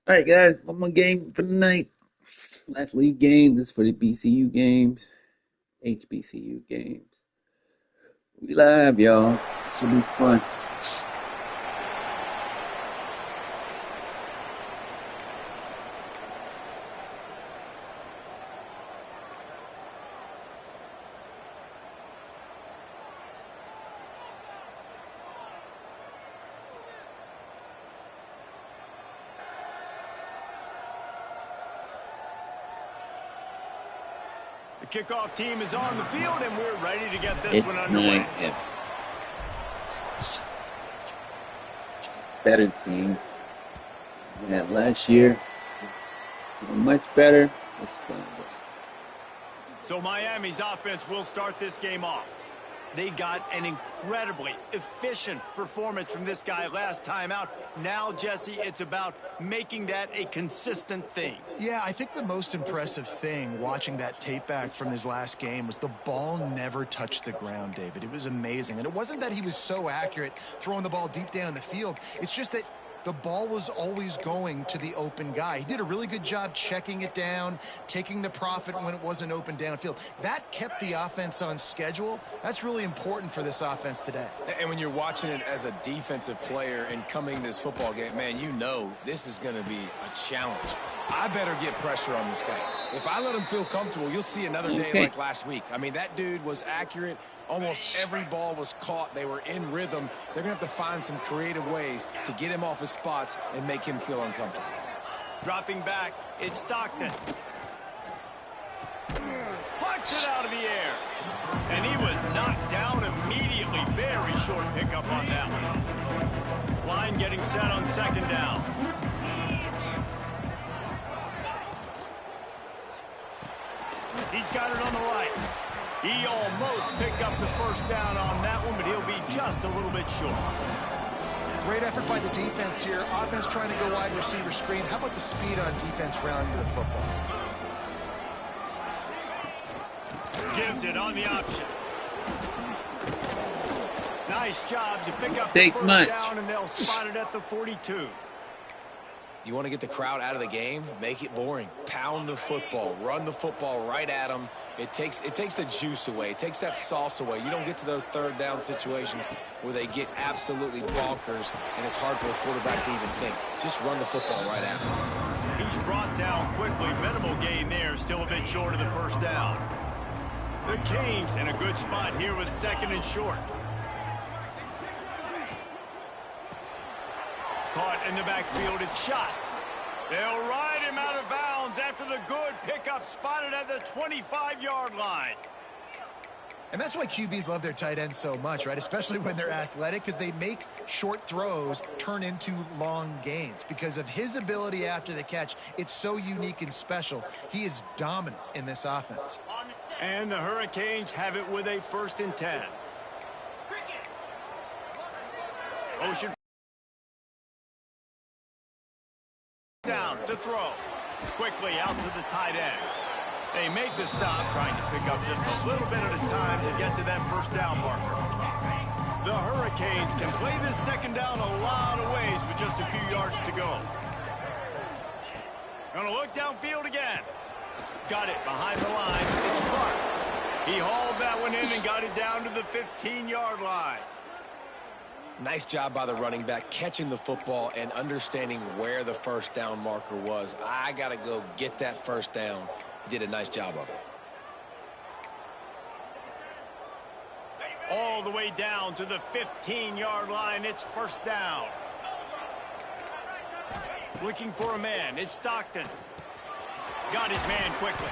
All right, guys, one more game for the night. Last league game. This is for the BCU games, HBCU games. We live, y'all. Should be fun. The kickoff team is on the field, and we're ready to get this It's one underway. Better team. We had last year. Much better. It's fun. So Miami's offense will start this game off. They got an incredibly efficient performance from this guy last time out. Now, Jesse, it's about making that a consistent thing. Yeah, I think the most impressive thing watching that tape back from his last game was the ball never touched the ground, David. It was amazing. And it wasn't that he was so accurate throwing the ball deep down the field. It's just that the ball was always going to the open guy. He did a really good job checking it down, taking the profit when it wasn't open downfield. That kept the offense on schedule. That's really important for this offense today. And when you're watching it as a defensive player and coming this football game, man, you know this is going to be a challenge. I better get pressure on this guy. If I let him feel comfortable, you'll see another day like last week. I mean, that dude was accurate. Almost every ball was caught. They were in rhythm. They're going to have to find some creative ways to get him off his spots and make him feel uncomfortable. Dropping back, it's Stockton. Punch it out of the air. And he was knocked down immediately. Very short pickup on that one. Line getting set on second down. He's got it on the right. He almost picked up the first down on that one, but he'll be just a little bit short. Great effort by the defense here. Offense trying to go wide receiver screen. How about the speed on defense rounding to the football? Gives it on the option. Nice job to pick up Take the first down, and they'll spot it at the 42. You want to get the crowd out of the game? Make it boring. Pound the football. Run the football right at them. It takes the juice away. It takes that sauce away. You don't get to those third down situations where they get absolutely bonkers, and it's hard for the quarterback to even think. Just run the football right at him. He's brought down quickly. Minimal gain there. Still a bit short of the first down. The Canes in a good spot here with second and short. Caught in the backfield, it's shot. They'll ride him out of bounds after the good pickup, spotted at the 25-yard line. And that's why QBs love their tight ends so much, right? Especially when they're athletic, because they make short throws turn into long gains. Because of his ability after the catch, it's so unique and special. He is dominant in this offense. And the Hurricanes have it with a 1st and 10. Motion down to throw. Quickly out to the tight end. They make the stop, trying to pick up just a little bit at a time to get to that first down marker. The Hurricanes can play this second down a lot of ways with just a few yards to go. Gonna look downfield again. Got it behind the line. It's Clark. He hauled that one in and got it down to the 15-yard line. Nice job by the running back, catching the football and understanding where the first down marker was. I got to go get that first down. He did a nice job of it. All the way down to the 15-yard line. It's first down. Looking for a man. It's Stockton. Got his man quickly.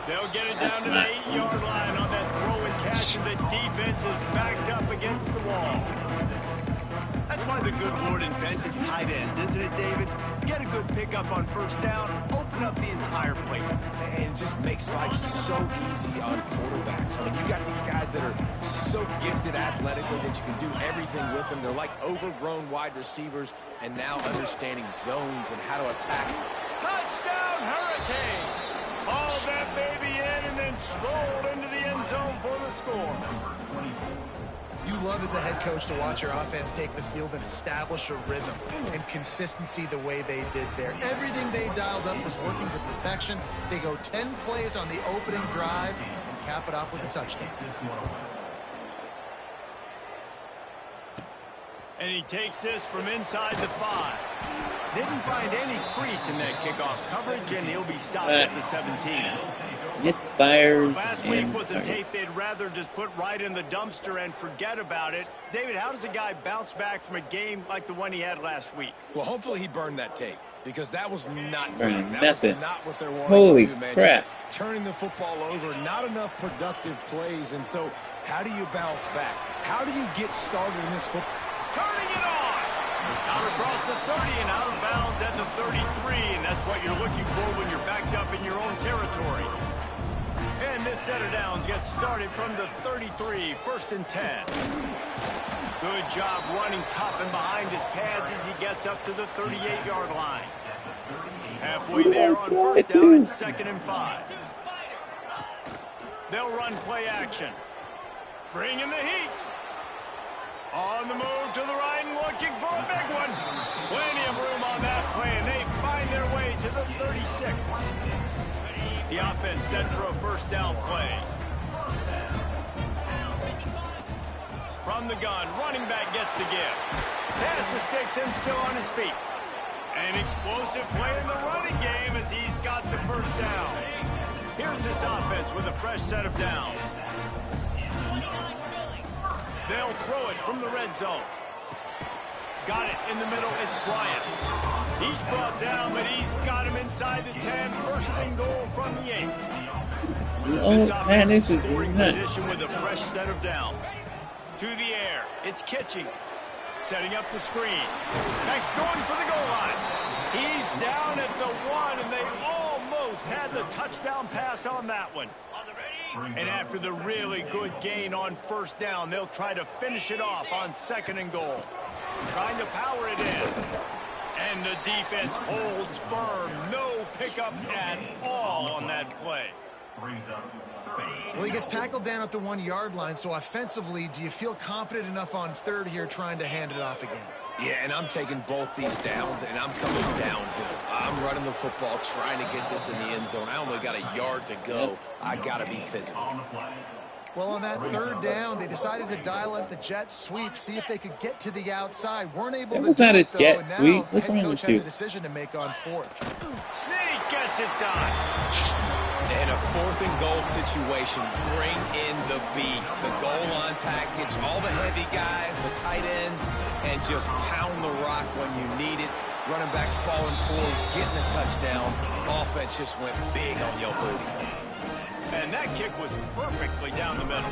They'll get it down to the 8-yard line on that throw and catch, and the defense is backed up against the wall. That's why the good Lord invented tight ends, isn't it, David? Get a good pickup on first down, open up the entire plate. And it just makes life so easy on quarterbacks. I mean, you got these guys that are so gifted athletically that you can do everything with them. They're like overgrown wide receivers, and now understanding zones and how to attack. Touchdown, Hurricanes! Hauled that baby in and then strolled into the end zone for the score. You love as a head coach to watch your offense take the field and establish a rhythm and consistency the way they did there. Everything they dialed up was working to perfection. They go 10 plays on the opening drive and cap it off with a touchdown. And he takes this from inside the 5. Didn't find any crease in that kickoff coverage, and he'll be stopped at the 17. Misfires. Last week was a tape they'd rather just put right in the dumpster and forget about it. David, how does a guy bounce back from a game like the one he had last week? Well, hopefully he burned that tape, because that was not Burning that nothing. was not what they're wanting Holy to do, man. crap. Just turning the football over, not enough productive plays. And so how do you bounce back? How do you get started in this football? Turning it on! Out across the 30 and out of bounds at the 33, and that's what you're looking for when you're backed up in your own territory. And this set of downs gets started from the 33, 1st and 10. Good job running tough and behind his pads as he gets up to the 38-yard line. Halfway there on 1st down and 2nd and 5. They'll run play action. Bringing the heat. On the move to the right and looking for a big one. Plenty of room on that play, and they find their way to the 36. The offense set for a 1st down play. From the gun, running back gets the give. Pass the sticks and still on his feet. An explosive play in the running game as he's got the 1st down. Here's this offense with a fresh set of downs. They'll throw it from the red zone. Got it in the middle. It's Bryant. He's brought down, but he's got him inside the 10. 1st and goal from the 8. This offense is scoring position with a fresh set of downs. To the air. It's Kitchings. Setting up the screen. Next going for the goal line. He's down at the 1, and they almost had the touchdown pass on that one. And after the really good gain on 1st down, they'll try to finish it off on 2nd and goal. Trying to power it in. And the defense holds firm. No pickup at all on that play. Well, he gets tackled down at the 1-yard line, so offensively, do you feel confident enough on 3rd here trying to hand it off again? Yeah, and I'm taking both these downs, and I'm coming downhill. I'm running the football, trying to get this in the end zone. I only got a yard to go. I got to be physical. Well, on that 3rd down, they decided to dial up the jet sweep, see if they could get to the outside. Weren't able to do it, though, and now head coach has a decision to make on 4th. Sneak gets it done. In a 4th and goal situation, bring in the beef, the goal line package, all the heavy guys, the tight ends, and just pound the rock when you need it. Running back falling forward, getting the touchdown. Offense just went big on your booty. And that kick was perfectly down the middle.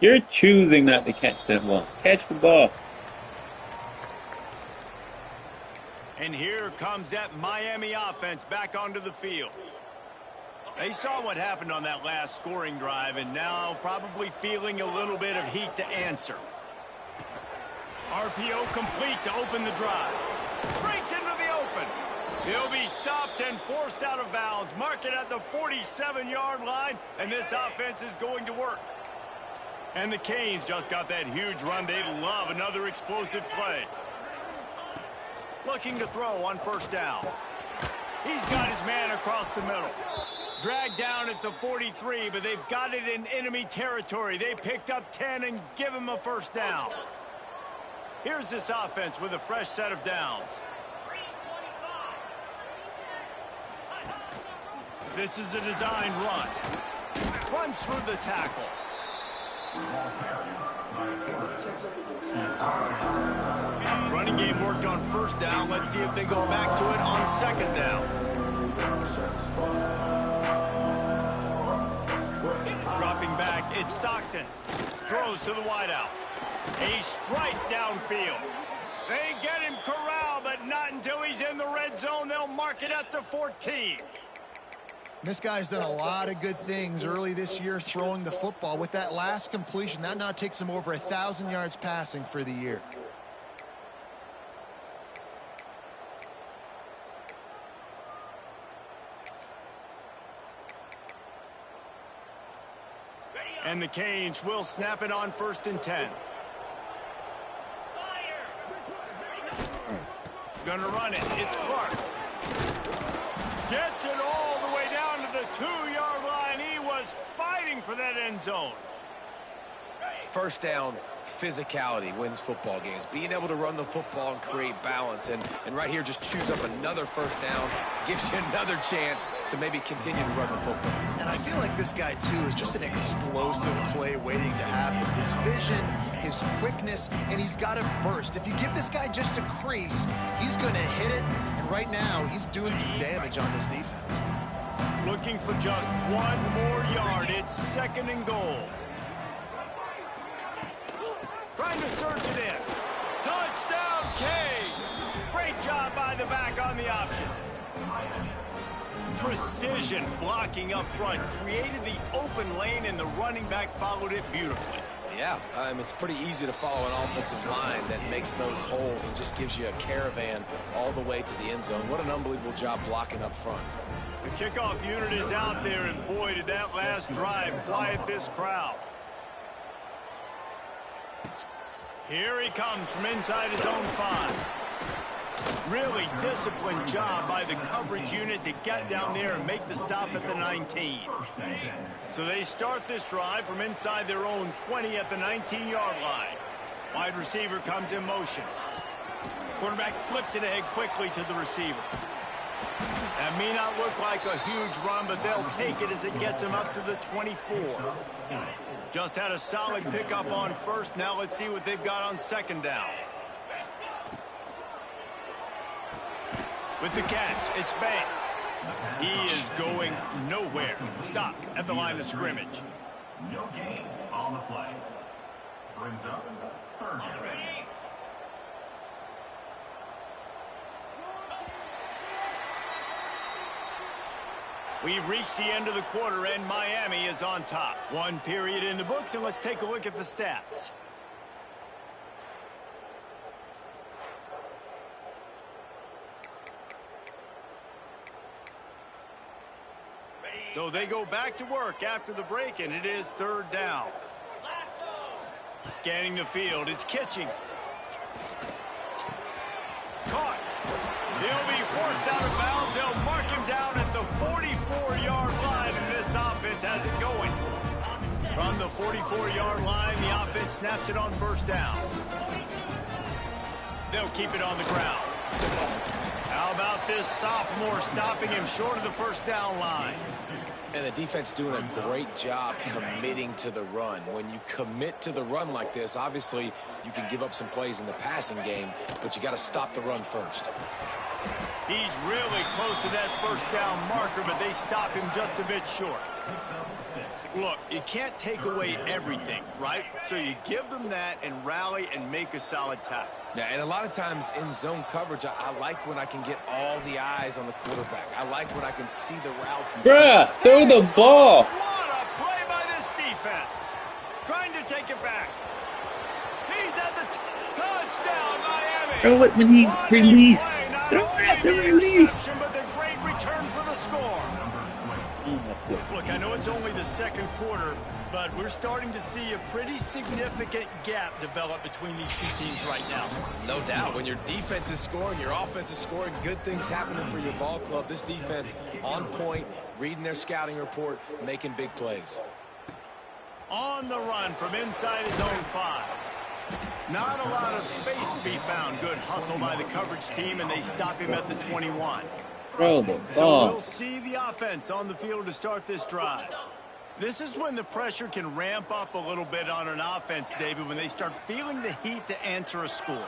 You're choosing not to catch that ball. Catch the ball. And here comes that Miami offense back onto the field. They saw what happened on that last scoring drive, and now probably feeling a little bit of heat to answer. RPO complete to open the drive. Breaks into the open. He'll be stopped and forced out of bounds. Mark it at the 47-yard line, and this offense is going to work. And the Canes just got that huge run. They love another explosive play. Looking to throw on 1st down. He's got his man across the middle. Dragged down at the 43, but they've got it in enemy territory. They picked up 10 and give him a 1st down. Here's this offense with a fresh set of downs. This is a designed run. Runs through the tackle. Running game worked on 1st down. Let's see if they go back to it on 2nd down. Dropping back, it's Stockton. Throws to the wideout. A strike downfield. They get him corralled, but not until he's in the red zone. They'll mark it at the 14. This guy's done a lot of good things early this year throwing the football. With that last completion, that now takes him over 1,000 yards passing for the year. And the Canes will snap it on 1st and 10. Gonna run it. It's Clark. Gets it all the way down to the 2-yard line. He was fighting for that end zone. First down, physicality wins football games. Being able to run the football and create balance. And right here, just choose up another first down. Gives you another chance to maybe continue to run the football. And I feel like this guy, too, is just an explosive play waiting to happen. His vision, his quickness, and he's got a burst. If you give this guy just a crease, he's going to hit it. And right now, he's doing some damage on this defense. Looking for just one more yard. It's 2nd and goal. Trying to surge it in. Touchdown, Canes. Great job by the back on the option. Precision blocking up front. Created the open lane, and the running back followed it beautifully. Yeah, it's pretty easy to follow an offensive line that makes those holes and just gives you a caravan all the way to the end zone. What an unbelievable job blocking up front. The kickoff unit is out there, and boy, did that last drive quiet this crowd. Here he comes from inside his own 5. Really disciplined job by the coverage unit to get down there and make the stop at the 19. So they start this drive from inside their own 20 at the 19-yard line. Wide receiver comes in motion. Quarterback flips it ahead quickly to the receiver. That may not look like a huge run, but they'll take it as it gets them up to the 24. Just had a solid pickup on 1st. Now let's see what they've got on 2nd down. With the catch, it's Banks. He is going nowhere. Stop at the line of scrimmage. No gain on the play. Brings up 3rd down. We've reached the end of the quarter, and Miami is on top. 1 period in the books, and let's take a look at the stats. So they go back to work after the break, and it is 3rd down. Scanning the field, it's Kitchings. Caught. He'll be forced out of bounds. They'll mark him down at the 44-yard line, and this offense has it going. From the 44-yard line, the offense snaps it on 1st down. They'll keep it on the ground. How about this sophomore stopping him short of the 1st down line? And the defense doing a great job committing to the run. When you commit to the run like this, obviously you can give up some plays in the passing game, but you got to stop the run first. He's really close to that 1st down marker, but they stop him just a bit short. Look, you can't take away everything, right? So you give them that and rally and make a solid tackle. Yeah, and a lot of times in zone coverage, I like when I can get all the eyes on the quarterback. I like when I can see the routes. And Bruh, throw the ball. What a play by this defense. Trying to take it back. He's at the touchdown, Miami. Throw it when he release. Throw it at the release. But the great return for the score. Look, I know it's only the 2nd quarter, but we're starting to see a pretty significant gap develop between these two teams right now. No doubt. When your defense is scoring, your offense is scoring, good things happening for your ball club. This defense on point, reading their scouting report, making big plays. On the run from inside his own 5. Not a lot of space to be found. Good hustle by the coverage team, and they stop him at the 21. Throw the So ball. we'll see the offense on the field to start this drive. This is when the pressure can ramp up a little bit on an offense, David, when they start feeling the heat to answer a score.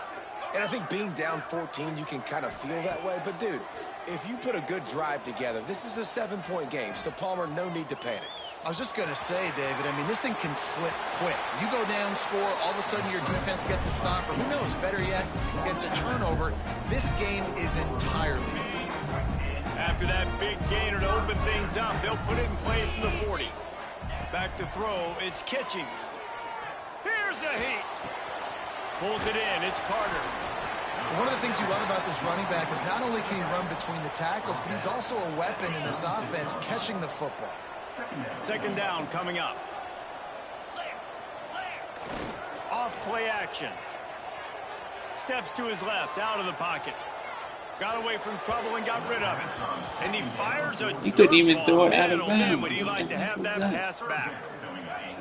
And I think being down 14, you can kind of feel that way. But, dude, if you put a good drive together, this is a 7-point game. So, Palmer, no need to panic. I was just going to say, David, I mean, this thing can flip quick. You go down, score, all of a sudden your defense gets a stop, or who knows, better yet, gets a turnover. This game is entirely different. After that big gainer to open things up, they'll put it in play from the 40. Back to throw, it's Kitchings. Here's a heat. Pulls it in, it's Carter. One of the things you love about this running back is not only can he run between the tackles, but he's also a weapon in this offense, catching the football. 2nd down coming up. play action. Steps to his left, out of the pocket. Got away from trouble and got rid of it. And he fires a He couldn't even dirt throw ball. it out Man, of oh man, bounds. would he like to have that pass back.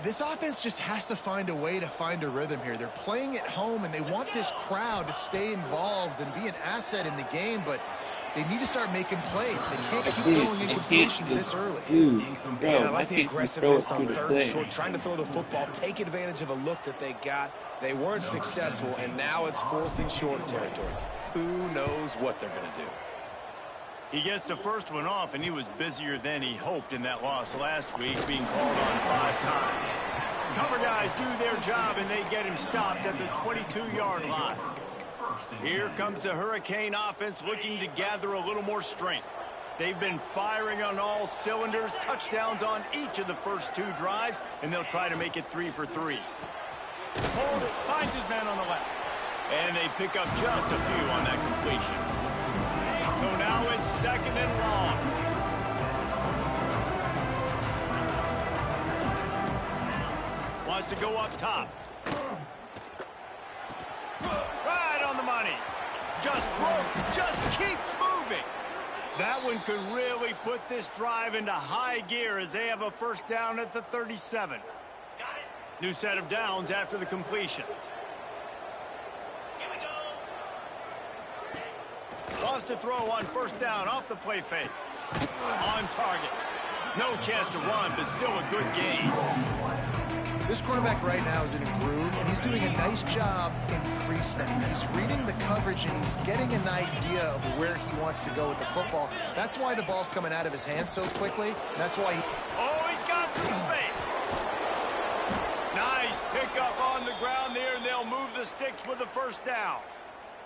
This offense just has to find a way to find a rhythm here. They're playing at home, and they want this crowd to stay involved and be an asset in the game, but they need to start making plays. They can't keep throwing incompletions this early. Man, I like the aggressiveness on 3rd and short, trying to throw the football, take advantage of a look that they got. They weren't successful, and now it's 4th and short territory. Who knows what they're going to do? He gets the first one off, and he was busier than he hoped in that loss last week, being called on 5 times. Cover guys do their job, and they get him stopped at the 22-yard line. Here comes the Hurricane offense looking to gather a little more strength. They've been firing on all cylinders, touchdowns on each of the first 2 drives, and they'll try to make it 3 for 3. Hold it, finds his man on the left. And they pick up just a few on that completion. So now it's 2nd and long. Wants to go up top. Right on the money. Just broke. Just keeps moving. That one could really put this drive into high gear as they have a first down at the 37. New set of downs after the completion. Wants to throw on first down off the play fake. On target. No chance to run, but still a good gain. This quarterback right now is in a groove, and he's doing a nice job in pre-snap. He's reading the coverage, and he's getting an idea of where he wants to go with the football. That's why the ball's coming out of his hands so quickly. That's why he... Oh, he's got some space. Nice pickup on the ground there, and they'll move the sticks with the first down.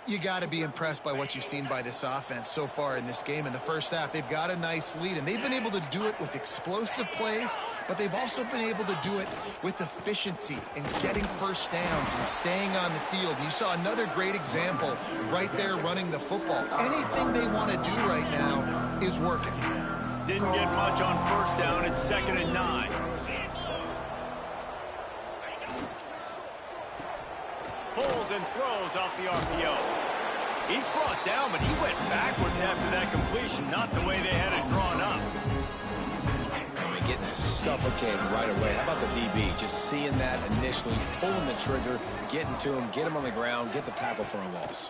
You got to be impressed by what you've seen by this offense so far in this game. In the first half, they've got a nice lead, and they've been able to do it with explosive plays, but they've also been able to do it with efficiency and getting first downs and staying on the field. And you saw another great example right there running the football. Anything they want to do right now is working. Didn't get much on first down. It's 2nd and 9. Pulls and throws off the RPO. He's brought down, but he went backwards after that completion, not the way they had it drawn up. I mean, getting suffocated right away. How about the DB? Just seeing that initially, pulling the trigger, getting to him, get him on the ground, get the tackle for a loss.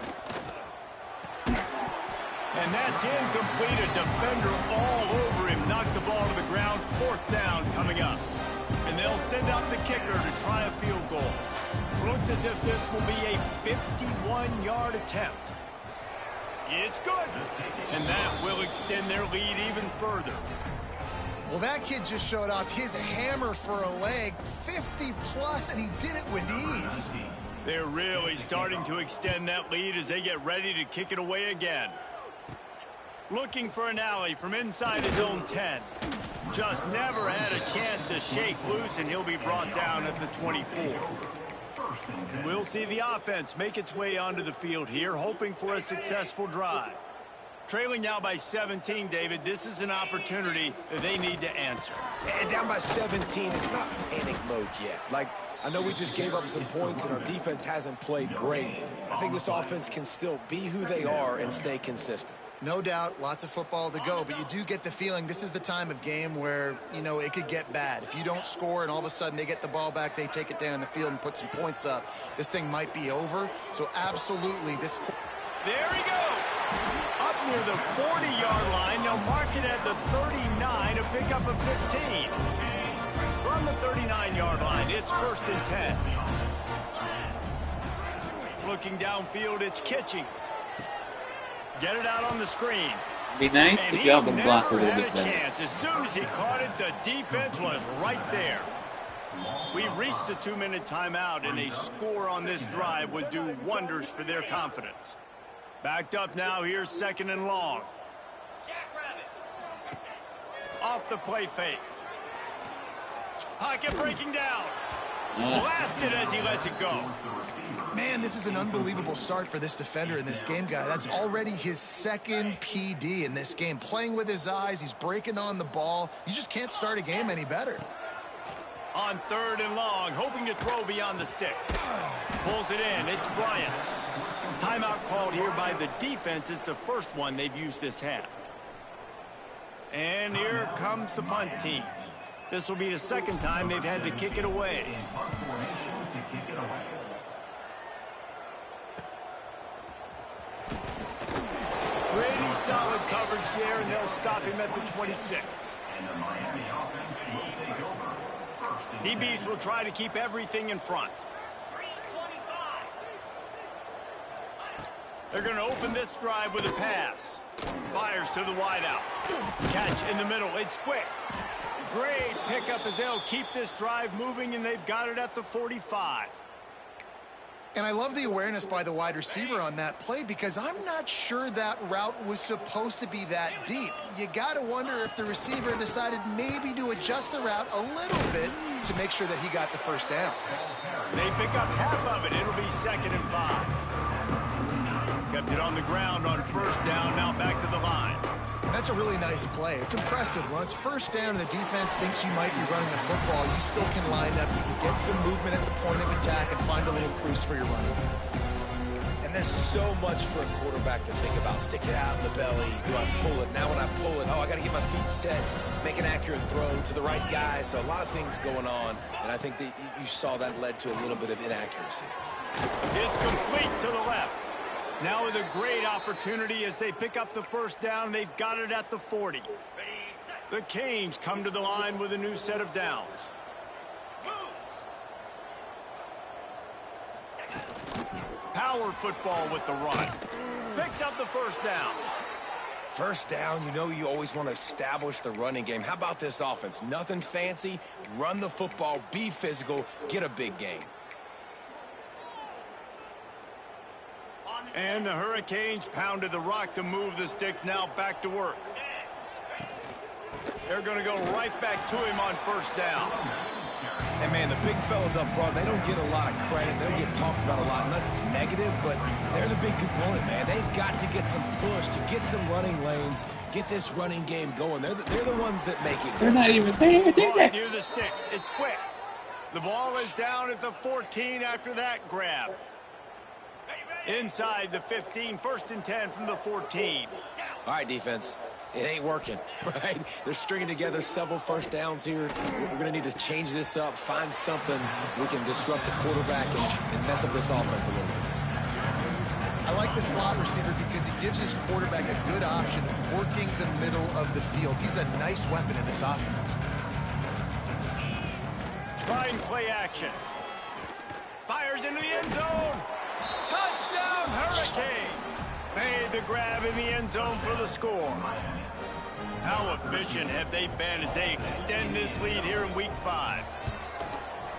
And that's incomplete. A defender all over him. Knocked the ball to the ground. 4th down coming up. And they'll send out the kicker to try a field goal. Looks as if this will be a 51-yard attempt. It's good. And that will extend their lead even further. Well, that kid just showed off his hammer for a leg, 50-plus, and he did it with ease. They're really starting to extend that lead as they get ready to kick it away again. Looking for an alley from inside his own 10. Just never had a chance to shake loose, and he'll be brought down at the 24. We'll see the offense make its way onto the field here, hoping for a successful drive. Trailing now by 17, David, this is an opportunity that they need to answer. And down by 17, it's not panic mode yet. Like, I know we just gave up some points and our defense hasn't played great. I think this offense can still be who they are and stay consistent. No doubt, lots of football to go, but you do get the feeling this is the time of game where, you know, it could get bad. If you don't score and all of a sudden they get the ball back, they take it down the field and put some points up, this thing might be over. So absolutely, this... There he goes. Up near the 40-yard line. They'll mark it at the 39 to pick up a 15. From the 39-yard line, it's 1st and 10. Looking downfield, it's Kitchings. Get it out on the screen. Be nice And if he y'all can block a never little had bit a better. chance. As soon as he caught it, the defense was right there. We've reached the 2-minute timeout, and a score on this drive would do wonders for their confidence. Backed up now, here's 2nd and long. Off the play fake. Pocket breaking down. Blasted as he lets it go. Man, this is an unbelievable start for this defender in this game, guy. That's already his 2nd PD in this game. Playing with his eyes, he's breaking on the ball. You just can't start a game any better. On 3rd and long, hoping to throw beyond the sticks. Pulls it in. It's Bryant. Timeout called here by the defense. It's the first one they've used this half. And here comes the punt team. This will be the second time they've had to kick it away. Pretty solid coverage there, and they'll stop him at the 26. And the Miami offense will take over. DBs will try to keep everything in front. They're going to open this drive with a pass. Fires to the wideout. Catch in the middle. It's quick. Great pickup as they'll keep this drive moving, and they've got it at the 45. And I love the awareness by the wide receiver on that play because I'm not sure that route was supposed to be that deep. You got to wonder if the receiver decided maybe to adjust the route a little bit to make sure that he got the first down. They pick up half of it. It'll be 2nd and 5. Kept it on the ground on 1st down. Now back to the line. That's a really nice play. It's impressive. Once 1st down and the defense thinks you might be running the football, you still can line up. You can get some movement at the point of attack and find a little crease for your running. And there's so much for a quarterback to think about. Stick it out in the belly. Do I pull it? Now when I pull it, I got to get my feet set, make an accurate throw to the right guy. So a lot of things going on, and I think that you saw that led to a little bit of inaccuracy. It's complete to the left. Now with a great opportunity as they pick up the 1st down. They've got it at the 40. The Canes come to the line with a new set of downs. Power football with the run. Picks up the 1st down. 1st down, you always want to establish the running game. How about this offense? Nothing fancy. Run the football, be physical, get a big gain. And the Hurricanes pounded the rock to move the sticks. Now back to work. They're going to go right back to him on 1st down. And, man, the big fellas up front, they don't get a lot of credit. They don't get talked about a lot unless it's negative, but they're the big component, man. They've got to get some push, to get some running lanes, get this running game going. They're the ones that make it. They're not even there. Near the sticks. It's quick. The ball is down at the 14 after that grab. Inside the 15, 1st and 10 from the 14. All right, defense, it ain't working, right? They're stringing together several 1st downs here. We're going to need to change this up, find something we can disrupt the quarterback and mess up this offense a little bit. I like the slot receiver because he gives his quarterback a good option working the middle of the field. He's a nice weapon in this offense. Trying play action. Fires into the end zone. Touchdown, Hurricane. Made the grab in the end zone for the score. How efficient have they been as they extend this lead here in Week 5?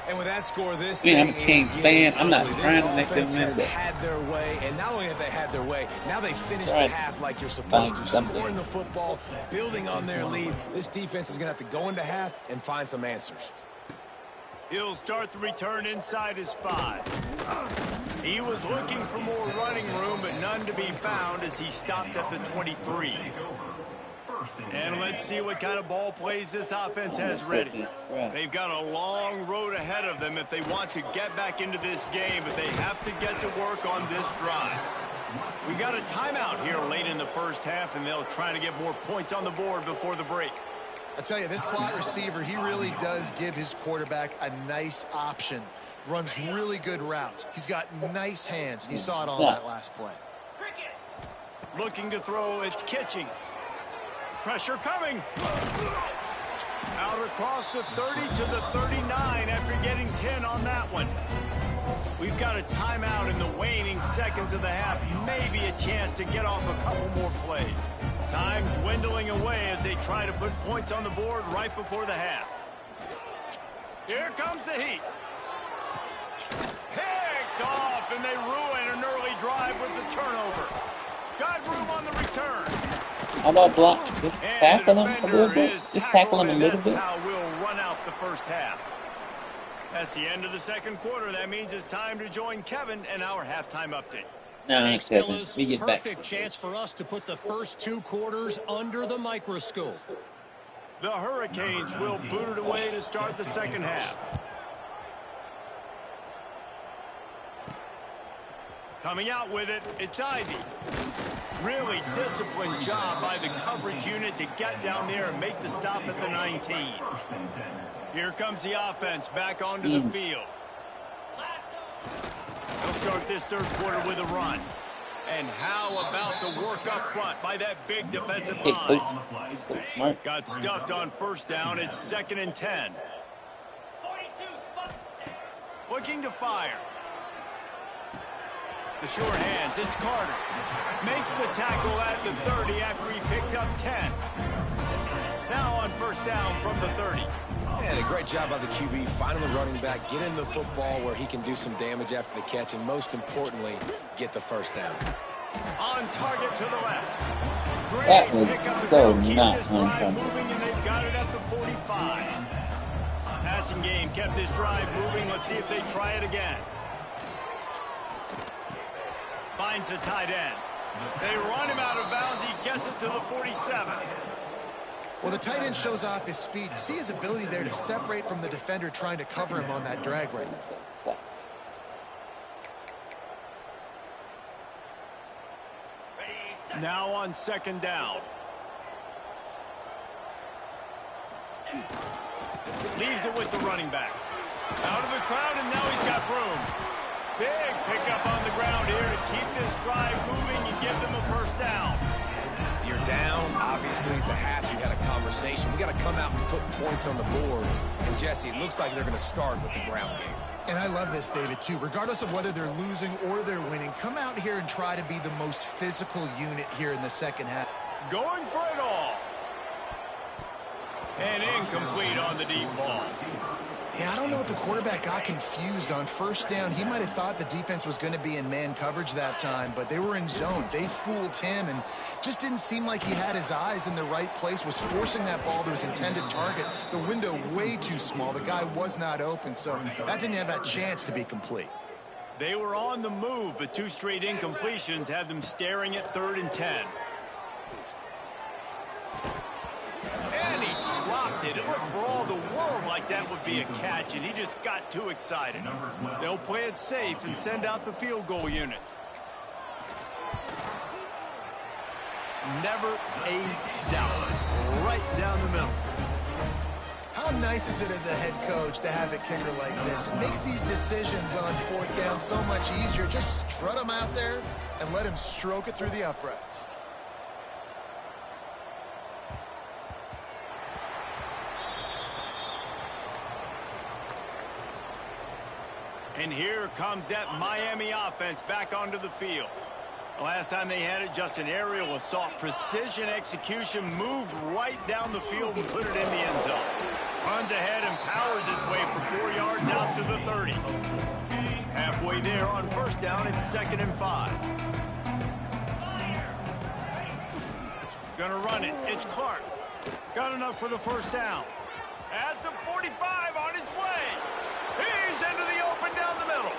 And with that score, this I'm a Kings fan. I'm not trying to make them win. Has had their way, and not only have they had their way, now they finished the half like you're supposed to, scoring the football, building on their lead. This defense is going to have to go into half and find some answers. He'll start the return inside his 5. He was looking for more running room, but none to be found as he stopped at the 23. And let's see what kind of ball plays this offense has ready. They've got a long road ahead of them if they want to get back into this game, but they have to get to work on this drive. We got a timeout here late in the 1st half, and they'll try to get more points on the board before the break. I tell you, this slot receiver, he really does give his quarterback a nice option. Runs really good routes. He's got nice hands, and you saw it on that last play. Looking to throw, it's Kitchings. Pressure coming. Out across the 30 to the 39 after getting 10 on that one. We've got a timeout in the waning seconds of the half. Maybe a chance to get off a couple more plays. Time dwindling away as they try to put points on the board right before the half. Here comes the heat. Picked off, and they ruin an early drive with the turnover. Got room on the return. How about block? Just tackle him a little bit. Just tackle him a little bit. That's how we'll run out the 1st half. That's the end of the 2nd quarter. That means it's time to join Kevin and our halftime update. No, Thanks, Kevin. fellas. We get back. Perfect chance for us to put the first 2 quarters under the microscope. The Hurricanes will boot it away to start the second half. Coming out with it, it's Ivy. Really disciplined job by the coverage unit to get down there and make the stop at the 19. Here comes the offense back onto the field. They'll start this third quarter with a run. And how about the work up front by that big defensive line? So smart. Got stuffed on first down. It's 2nd and 10. Looking to fire. The short hands, it's Carter. Makes the tackle at the 30 after he picked up 10. Now on first down from the 30. And a great job by the QB, finding the running back, getting the football where he can do some damage after the catch, and most importantly, get the first down. On target to the left. Great That was pickup as so they'll keep not this drive uncomfortable. moving, and they've got it at the 45. Passing game kept this drive moving. Let's see if they try it again. Finds the tight end. They run him out of bounds. He gets it to the 47. Well, the tight end shows off his speed. See his ability there to separate from the defender trying to cover him on that drag route. Now on second down. Leaves it with the running back. Out of the crowd, and now he's got room. Big pickup on the ground here to keep this drive moving and give them a first down. You're down. Obviously, at the half, you had a conversation. We got to come out and put points on the board. And, Jesse, it looks like they're going to start with the ground game. And I love this, David, too. Regardless of whether they're losing or they're winning, come out here and try to be the most physical unit here in the second half. Going for it all. And incomplete on the deep ball. Yeah, I don't know if the quarterback got confused on first down. He might have thought the defense was going to be in man coverage that time, but they were in zone. They fooled him and just didn't seem like he had his eyes in the right place, was forcing that ball to his intended target. The window way too small. The guy was not open, so that didn't have that chance to be complete. They were on the move, but 2 straight incompletions have them staring at 3rd and 10. And he dropped it. It looked for all the world like that would be a catch, and he just got too excited. They'll play it safe and send out the field goal unit. Never a doubt. Right down the middle. How nice is it as a head coach to have a kicker like this? It makes these decisions on 4th down so much easier. Just strut him out there and let him stroke it through the uprights. And here comes that Miami offense back onto the field. The last time they had it, just an aerial assault. Precision execution, moved right down the field and put it in the end zone. Runs ahead and powers his way for 4 yards out to the 30. Halfway there on first down, it's 2nd and 5. Gonna run it. It's Clark. Got enough for the first down. At the 45 on his way. He's into the open down the middle.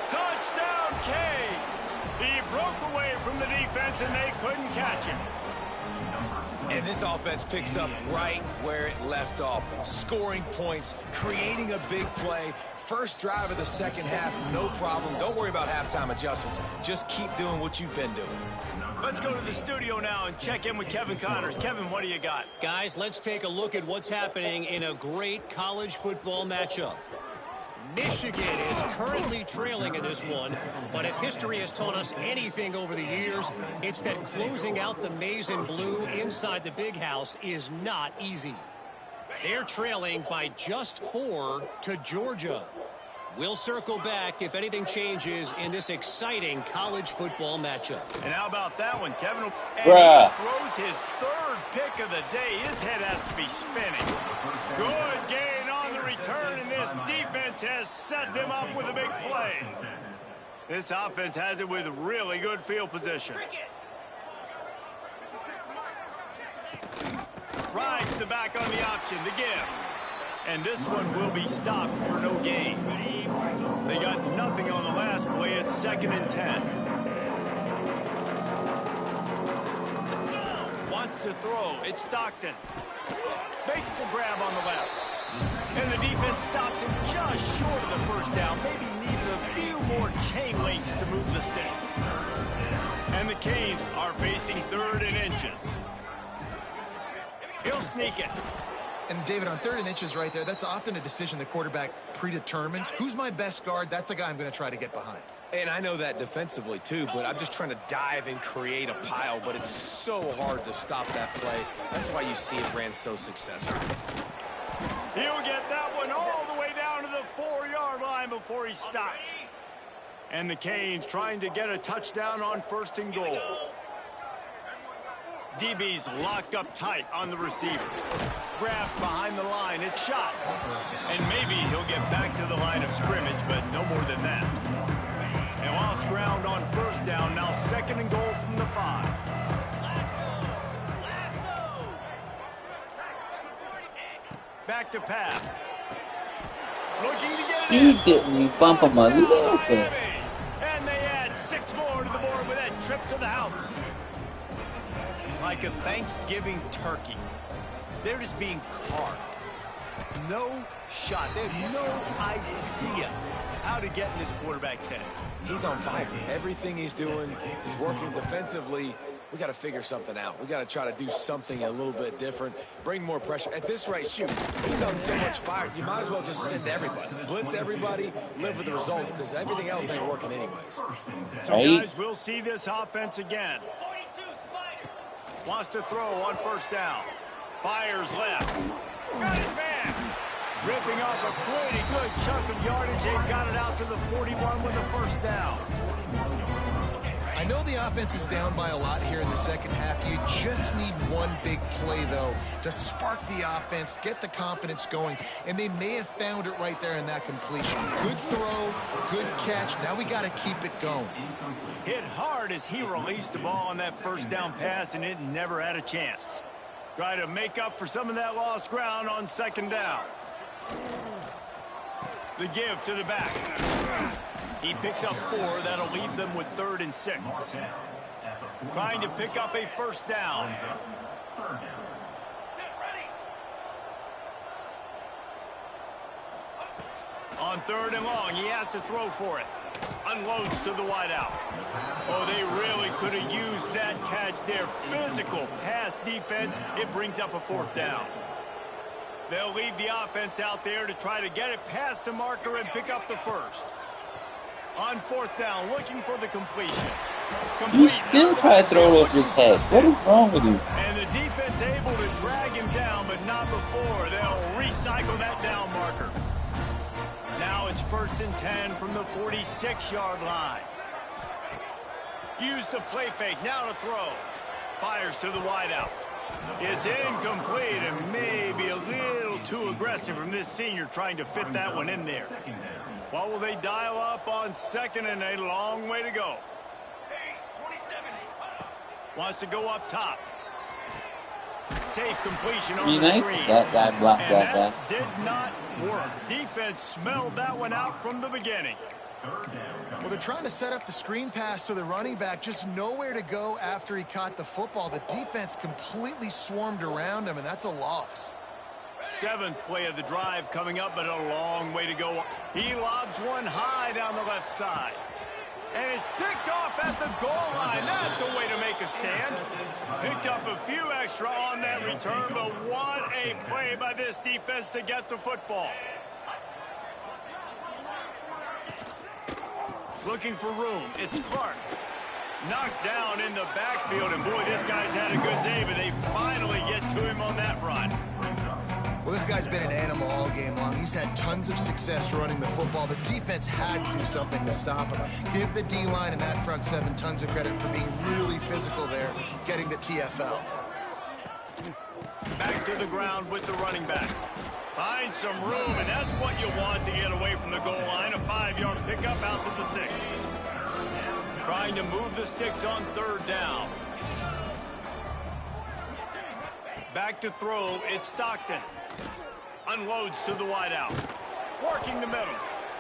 Touchdown, Canes. He broke away from the defense, and they couldn't catch him. And this offense picks up right where it left off. Scoring points, creating a big play. First drive of the second half, no problem. Don't worry about halftime adjustments. Just keep doing what you've been doing. Let's go to the studio now and check in with Kevin Connors. Kevin, what do you got? Guys, let's take a look at what's happening in a great college football matchup. Michigan is currently trailing in this one, but if history has taught us anything over the years, it's that closing out the maize and blue inside the big house is not easy. They're trailing by just 4 to Georgia. We'll circle back if anything changes in this exciting college football matchup. And how about that one, Kevin? And Bruh. he throws his 3rd pick of the day. His head has to be spinning. Good gain on the return, and this defense has set them up with a big play. This offense has it with really good field position. Rides the back on the option, the give. And this one will be stopped for no gain. They got nothing on the last play. It's 2nd and 10. Wants to throw. It's Stockton. Makes the grab on the left. And the defense stops him just short of the first down. Maybe needed a few more chain links to move the sticks. And the Canes are facing 3rd and inches. He'll sneak it. And David, on 3rd and inches right there, that's often a decision the quarterback predetermines. Who's my best guard? That's the guy I'm going to try to get behind. And I know that defensively too, but I'm just trying to dive and create a pile, but it's so hard to stop that play. That's why you see it ran so successful. He'll get that one all the way down to the 4-yard line before he stopped. And the Canes trying to get a touchdown on 1st and goal. DB's locked up tight on the receivers. Grabbed behind the line, it's shot. And maybe he'll get back to the line of scrimmage, but no more than that. They lost ground on 1st down, now 2nd and goal from the 5. Back to pass. Looking to get it in. You didn't bump him a little bit. And they add 6 more to the board with that trip to the house. Like a Thanksgiving turkey. They're just being carved. No shot. They have no idea how to get in this quarterback's head. He's on fire. Everything he's doing, he's working defensively. We got to figure something out. We got to try to do something a little bit different, bring more pressure. At this rate, shoot, he's on so much fire, you might as well just send everybody. Blitz everybody, live with the results, because everything else ain't working anyways. So, guys, we'll see this offense again. Wants to throw on 1st down. Fires left. Got his man. Ripping off a pretty good chunk of yardage. They got it out to the 41 with the 1st down. I know the offense is down by a lot here in the 2nd half. You just need one big play, though, to spark the offense, get the confidence going, and they may have found it right there in that completion. Good throw, good catch. Now we got to keep it going. Hit hard as he released the ball on that 1st down pass, and it never had a chance. Try to make up for some of that lost ground on 2nd down. The give to the back. He picks up 4. That'll leave them with 3rd and 6. Trying to pick up a 1st down. On 3rd and long, he has to throw for it. Unloads to the wideout. Oh, they really could have used that catch there. Physical pass defense. It brings up a 4th down. They'll leave the offense out there to try to get it past the marker and pick up the 1st. On 4th down, looking for the completion. You still try to throw up this pass. What is wrong with you? And the defense able to drag him down, but not before. They'll recycle that down marker. Now it's 1st and 10 from the 46-yard line. Use the play fake, now to throw. Fires to the wideout. It's incomplete and maybe a little too aggressive from this senior trying to fit that one in there. What will they dial up on 2nd and a long way to go? Wants to go up top. Safe completion on the screen. That guy blocked and that guy. Did not work. Defense smelled that one out from the beginning. Well, they're trying to set up the screen pass to the running back. Just nowhere to go after he caught the football. The defense completely swarmed around him, and that's a loss. 7th play of the drive coming up, but a long way to go. He lobs one high down the left side. And it's picked off at the goal line. That's a way to make a stand. Picked up a few extra on that return, but what a play by this defense to get the football. Looking for room. It's Clark. Knocked down in the backfield, and boy, this guy's had a good day, but they finally get to him on that run. Well, this guy's been an animal all game long. He's had tons of success running the football. The defense had to do something to stop him. Give the D-line and that front 7 tons of credit for being really physical there, getting the TFL. Back to the ground with the running back. Find some room, and that's what you want to get away from the goal line. A 5-yard pickup out to the 6. Trying to move the sticks on 3rd down. Back to throw, it's Stockton. Unloads to the wideout. Working the middle.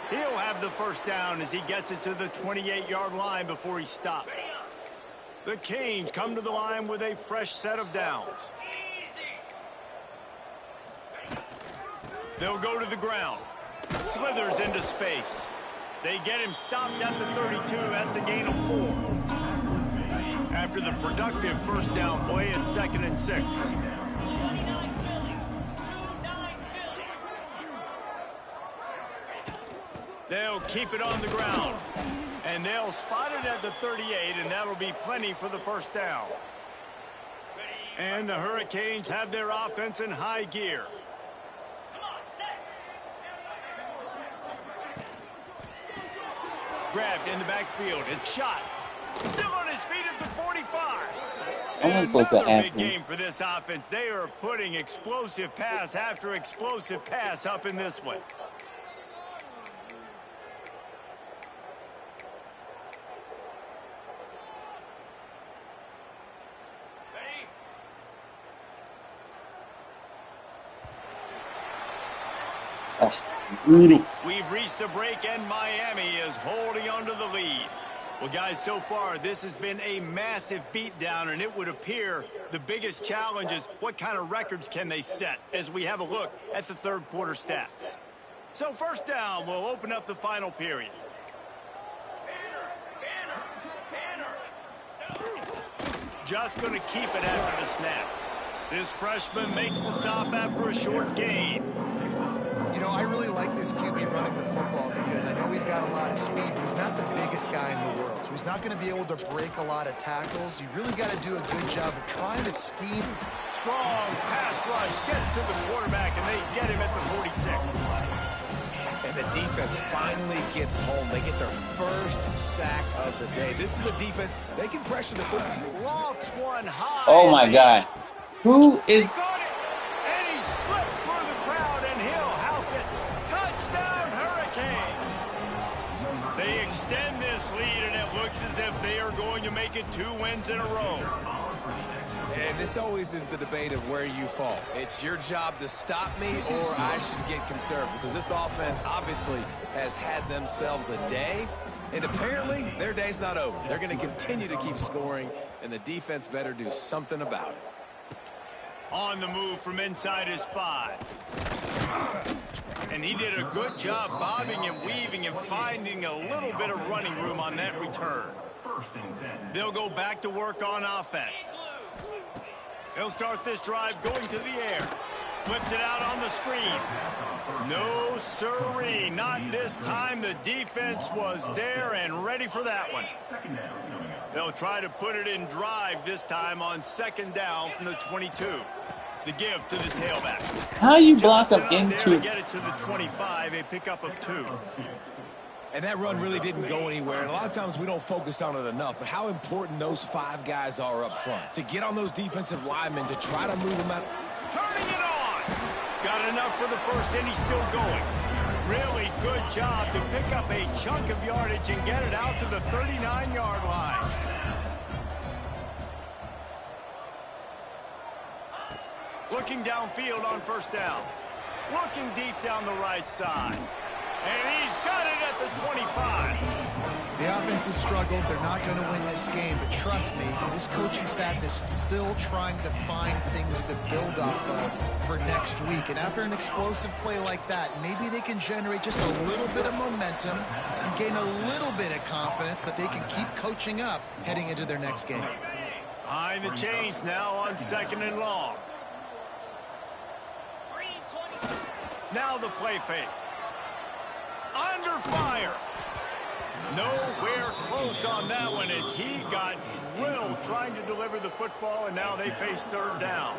He'll have the 1st down as he gets it to the 28-yard line before he stopped. The Canes come to the line with a fresh set of downs. They'll go to the ground. Slithers into space. They get him stopped at the 32. That's a gain of 4. After the productive first down play, it's 2nd and 6. They'll keep it on the ground. And they'll spot it at the 38, and that'll be plenty for the first down. And the Hurricanes have their offense in high gear. Grabbed in the backfield. It's shot. Still on his feet at the 45. And another big game for this offense. They are putting explosive pass after explosive pass up in this one. We've reached a break, and Miami is holding on to the lead. Well, guys, so far, this has been a massive beatdown, and it would appear the biggest challenge is what kind of records can they set as we have a look at the third quarter stats. So first down, we'll open up the final period. Just going to keep it after the snap. This freshman makes the stop after a short gain. You know, I really like this QB running the football because I know he's got a lot of speed. He's not the biggest guy in the world, so he's not going to be able to break a lot of tackles. You really got to do a good job of trying to scheme. Strong pass rush gets to the quarterback, and they get him at the 46. And the defense finally gets home. They get their first sack of the day. This is a defense, they can pressure the football. Lofts one high. Oh, my God. Who is... And he slipped through the crowd, and he'll house it. Touchdown, Hurricane. They extend this lead, and it looks as if they are going to make it 2 wins in a row. And this always is the debate of where you fall. It's your job to stop me, or I should get conservative, because this offense obviously has had themselves a day, and apparently their day's not over. They're going to continue to keep scoring, and the defense better do something about it. On the move from inside his 5. And he did a good job bobbing and weaving and finding a little bit of running room on that return. They'll go back to work on offense. He'll start this drive going to the air. Flips it out on the screen. No siree, not this time. The defense was there and ready for that one. They'll try to put it in drive this time on 2nd down from the 22. The give to the tailback. How do you block them into... Get it to the 25, a pickup of 2. And that run really didn't go anywhere. And a lot of times we don't focus on it enough, but how important those 5 guys are up front. To get on those defensive linemen, to try to move them out. Turning it on. Got enough for the first, and he's still going. Really good job to pick up a chunk of yardage and get it out to the 39-yard line. Looking downfield on first down. Looking deep down the right side. And he's got it at the 25. The offense has struggled. They're not going to win this game, but trust me, this coaching staff is still trying to find things to build off of for next week. And after an explosive play like that, maybe they can generate just a little bit of momentum and gain a little bit of confidence that they can keep coaching up heading into their next game. Behind the chains now on 2nd and long. Now the play fake. Under fire. Nowhere close on that one as he got drilled trying to deliver the football, and now they face 3rd down.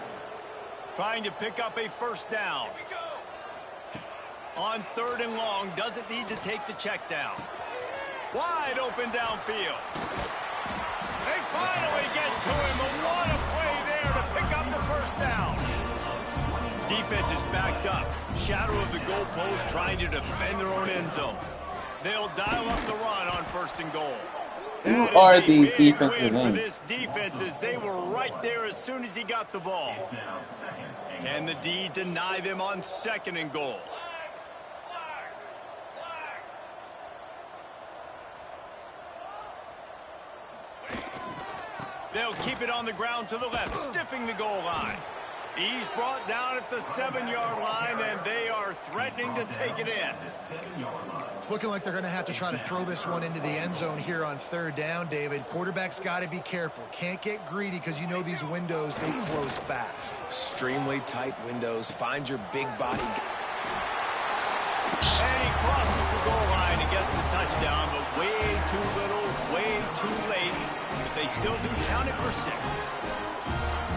Trying to pick up a first down. On 3rd and long, doesn't need to take the check down. Wide open downfield. They finally get to him, but what a play there to pick up the first down. Defense is backed up. Shadow of the goalpost trying to defend their own end zone. They'll dial up the run on 1st and goal. Who are these defensive ends? ends? This defense is they were right there as soon as he got the ball. Can the D deny them on 2nd and goal? They'll keep it on the ground to the left, stiffing the goal line. He's brought down at the 7-yard line, and they are threatening to take it in. It's looking like they're going to have to try to throw this one into the end zone here on third down, David. Quarterback's got to be careful. Can't get greedy because you know these windows, they close fast. Extremely tight windows. Find your big body. And he crosses the goal line and gets the touchdown, but way too little, way too late. But they still do count it for 6.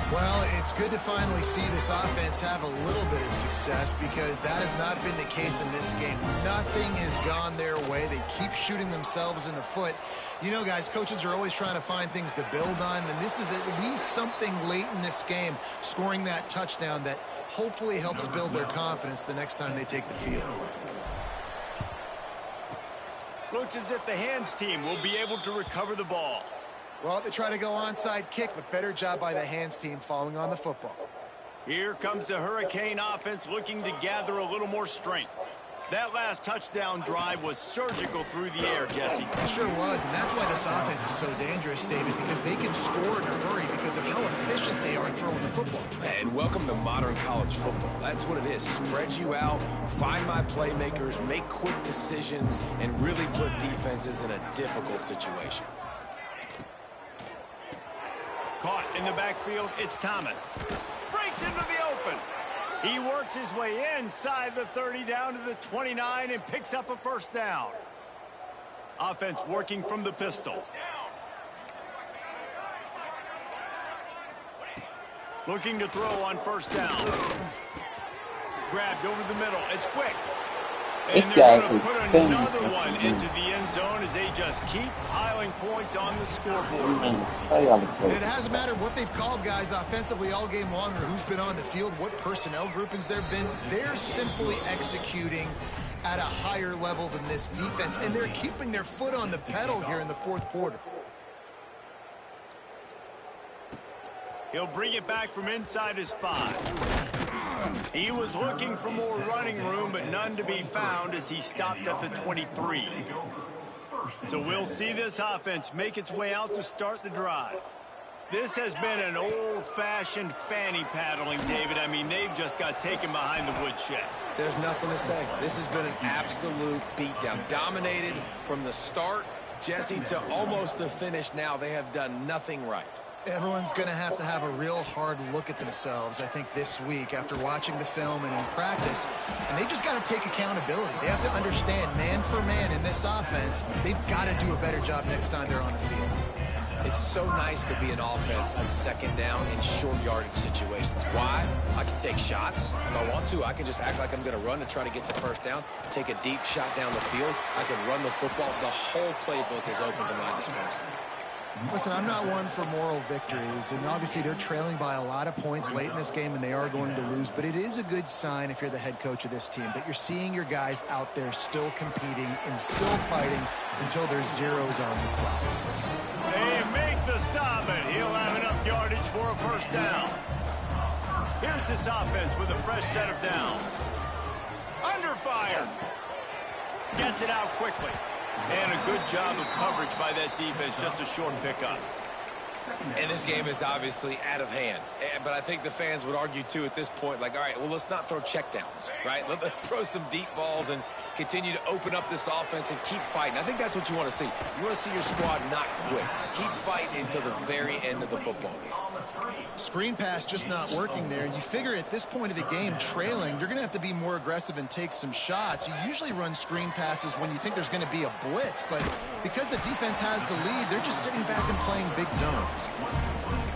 Well, it's good to finally see this offense have a little bit of success because that has not been the case in this game. Nothing has gone their way. They keep shooting themselves in the foot. You know, guys, coaches are always trying to find things to build on, and this is at least something late in this game, scoring that touchdown that hopefully helps build their confidence the next time they take the field. Looks as if the hands team will be able to recover the ball. Well, they try to go onside kick, but better job by the hands team falling on the football. Here comes the Hurricane offense looking to gather a little more strength. That last touchdown drive was surgical through the air, Jesse. It sure was, and that's why this offense is so dangerous, David, because they can score in a hurry because of how efficient they are throwing the football. And welcome to modern college football. That's what it is. Spread you out, find my playmakers, make quick decisions, and really put defenses in a difficult situation. Caught in the backfield, it's Thomas. Breaks into the open. He works his way inside the 30 down to the 29 and picks up a first down. Offense working from the pistol. Looking to throw on first down. Grabbed over the middle. It's quick. And they're going to put another one into the end zone as they just keep piling points on the scoreboard. It hasn't mattered what they've called, guys, offensively all game long or who's been on the field, what personnel groupings there have been. They're simply executing at a higher level than this defense, and they're keeping their foot on the pedal here in the fourth quarter. He'll bring it back from inside his 5. He was looking for more running room, but none to be found as he stopped at the 23. So we'll see this offense make its way out to start the drive. This has been an old-fashioned fanny paddling, David. I mean, they've just got taken behind the woodshed. There's nothing to say. This has been an absolute beatdown. Dominated from the start, Jesse, to almost the finish now. They have done nothing right. Everyone's going to have a real hard look at themselves, I think, this week after watching the film and in practice. And they just got to take accountability. They have to understand, man for man in this offense, they've got to do a better job next time they're on the field. It's so nice to be an offense on second down in short yardage situations. Why? I can take shots. If I want to, I can just act like I'm going to run to try to get the first down, take a deep shot down the field. I can run the football. The whole playbook is open to my disposal. Listen, I'm not one for moral victories, and obviously they're trailing by a lot of points late in this game, and they are going to lose, but it is a good sign if you're the head coach of this team that you're seeing your guys out there still competing and still fighting until there's zeros on the clock. They make the stop, and he'll have enough yardage for a first down. Here's this offense with a fresh set of downs. Under fire. Gets it out quickly. And a good job of coverage by that defense, just a short pickup. And this game is obviously out of hand. But I think the fans would argue, too, at this point, like, all right, well, let's not throw checkdowns, right? Let's throw some deep balls and continue to open up this offense and keep fighting. I think that's what you want to see. You want to see your squad not quit. Keep fighting until the very end of the football game. Screen pass just not working there. And you figure at this point of the game, trailing, you're going to have to be more aggressive and take some shots. You usually run screen passes when you think there's going to be a blitz. But because the defense has the lead, they're just sitting back and playing big zones.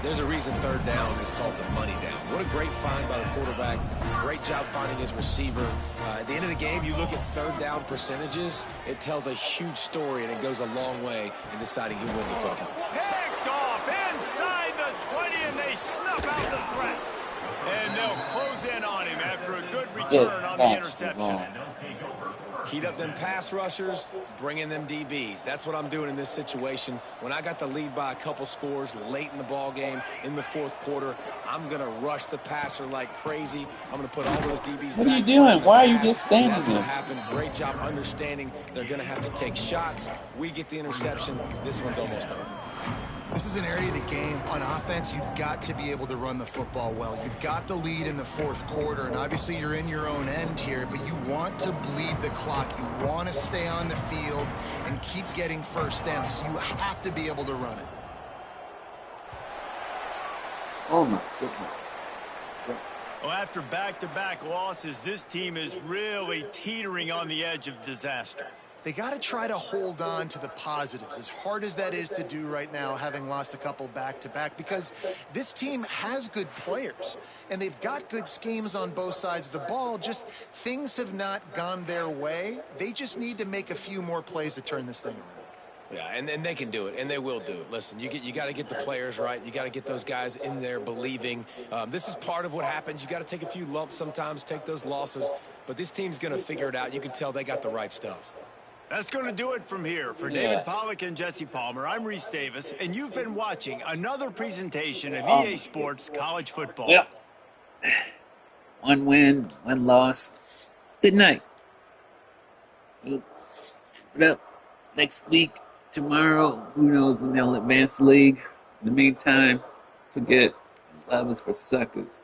There's a reason third down is called the money down. What a great find by the quarterback. Great job finding his receiver. At the end of the game, you look at third down percentages. It tells a huge story, and it goes a long way in deciding who wins a football. Picked off inside the 20, and they snuff out the threat. And they'll close in on him after a good return on the interception. Heat up them pass rushers, bring in them DBs. That's what I'm doing in this situation. When I got the lead by a couple scores late in the ball game in the fourth quarter, I'm going to rush the passer like crazy. I'm going to put all those DBs back. What are you doing? Why are you just standing there? That's there? what happened. Great job understanding they're going to have to take shots. We get the interception. This one's almost over. This is an area of the game. On offense, you've got to be able to run the football well. You've got the lead in the fourth quarter, and obviously you're in your own end here, but you want to bleed the clock. You want to stay on the field and keep getting first down, so you have to be able to run it. Oh, my goodness. Well, after back-to-back losses, this team is really teetering on the edge of disaster. They got to try to hold on to the positives, as hard as that is to do right now, having lost a couple back-to-back, because this team has good players, and they've got good schemes on both sides of the ball. Just things have not gone their way. They just need to make a few more plays to turn this thing around. Yeah, and they can do it, and they will do it. Listen, you got to get the players right. You got to get those guys in there believing. This is part of what happens. You got to take a few lumps sometimes, take those losses, but this team's going to figure it out. You can tell they got the right stuff. That's going to do it from here. For David Pollack and Jesse Palmer, I'm Reese Davis, and you've been watching another presentation of EA Sports College Football. Well, one win, one loss. Good night. What up? Next week, tomorrow, who knows when they'll advance the league. In the meantime, forget love is for suckers.